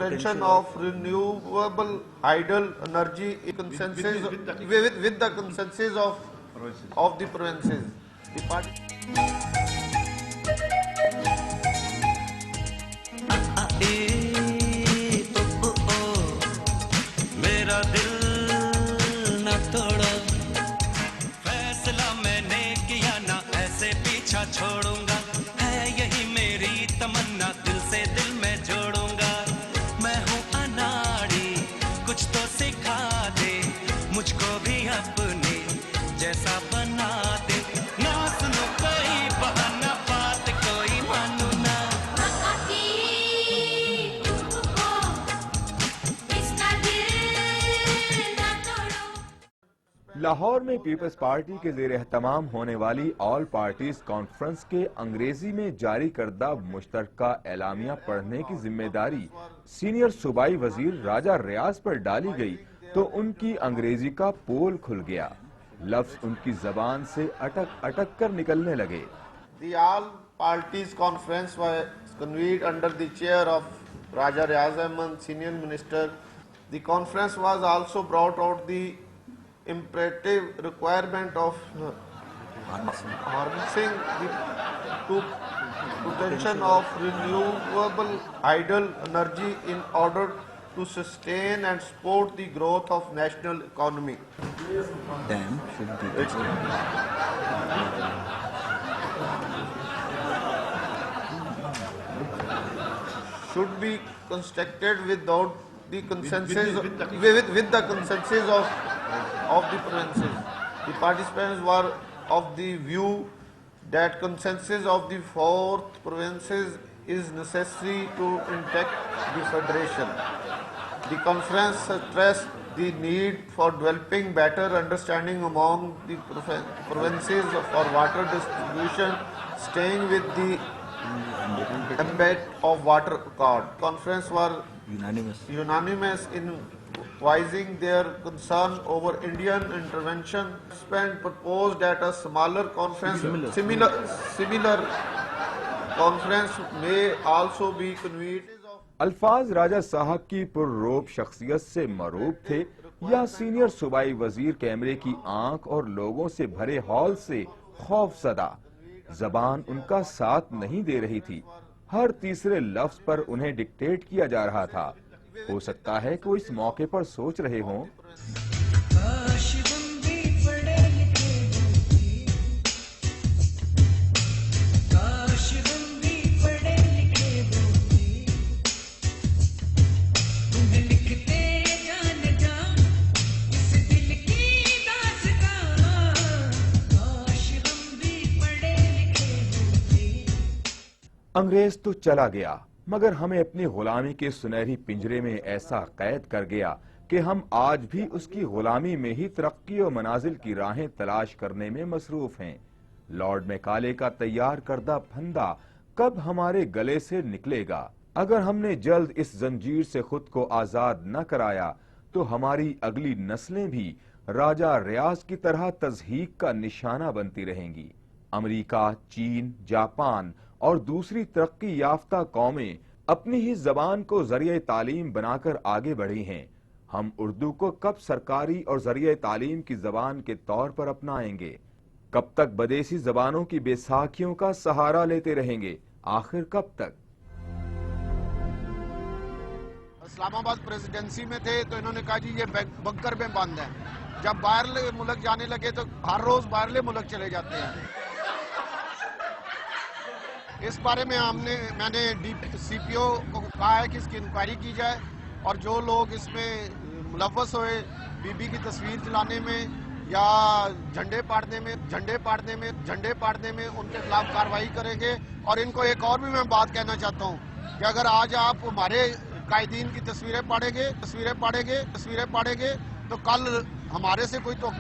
potential of renewable hydel energy in consensus with the consensus of the provinces. The party मेरा दिल न तोड़ो, फैसला मैंने किया ना ऐसे पीछा छोड़ूंगा, है यही मेरी तमन्ना, दिल से दिल में जोड़ूंगा। मैं हूँ अनाड़ी, कुछ तो सिखा दे, मुझको भी अपने जैसा बना दे, ना सुनो कोई बहाना, बात कोई मानू ना। लाहौर में पीपल्स पार्टी के ज़ेर एहतमाम होने वाली ऑल पार्टीज कॉन्फ्रेंस के अंग्रेजी में जारी करदा मुश्तरका एलामिया पढ़ने की जिम्मेदारी सीनियर सूबाई वजीर राजा रियाज पर डाली गई तो उनकी अंग्रेजी का पोल खुल गया, लफ्ज उनकी जबान से अटक अटक कर निकलने लगे। The all parties conference was convened under the chair of Raja Riaz Ahmed, senior minister. The conference was also brought out the imperative requirement of harnessing the potential of renewable hydel energy in order to sustain and support the growth of national economy. Dam should be constructed without the consensus with the consensus of the provinces. The participants were of the view that consensus of the fourth provinces is necessary to intact the federation. The conference stressed the need for developing better understanding among the provinces for water distribution, staying with the ambit of water accord. Conference were unanimous in voicing their concern over Indian intervention. Spent proposed that a smaller conference, similar conference may also be convened. अल्फाज राजा साहब की पुररोब शख्सियत से मरूब थे या senior सूबाई वजीर कैमरे की आंख और लोगों से भरे हॉल से खौफ सदा, जबान उनका साथ नहीं दे रही थी, हर तीसरे लफ्ज पर उन्हें डिक्टेट किया जा रहा था। हो सकता है कि वो इस मौके पर सोच रहे हों, अंग्रेज तो चला गया मगर हमें अपनी गुलामी के सुनहरी पिंजरे में ऐसा कैद कर गया कि हम आज भी उसकी गुलामी में ही तरक्की और मनाजिल की राहें तलाश करने में मसरूफ हैं। लॉर्ड मैकाले का तैयार करदा फंदा कब हमारे गले से निकलेगा? अगर हमने जल्द इस जंजीर से खुद को आजाद न कराया तो हमारी अगली नस्लें भी राजा रियाज की तरह तज़हीक का निशाना बनती रहेंगी। अमेरिका, चीन, जापान और दूसरी तरक्की याफ्ता कौमें अपनी ही जबान को जरिए तालीम बनाकर आगे बढ़ी हैं। हम उर्दू को कब सरकारी और जरिए तालीम की जबान के तौर पर अपनाएंगे? कब तक बदेसी जबानों की बेसाखियों का सहारा लेते रहेंगे? आखिर कब तक? इस्लामाबाद प्रेसिडेंसी में थे तो इन्होंने कहा जी ये बंकर में बंद है। जब बाहरले मुल्क जाने लगे तो हर रोज बाहरले मुल्क चले जाते हैं। इस बारे में मैंने सीपीओ को कहा है कि इसकी इंक्वायरी की जाए और जो लोग इसमें मुलव्वस हुए बीबी की तस्वीर जलाने में या झंडे पाड़ने में उनके खिलाफ कार्रवाई करेंगे। और इनको एक और भी मैं बात कहना चाहता हूँ कि अगर आज आप हमारे कायदीन की तस्वीरें पाड़ेंगे तो कल हमारे से कोई तो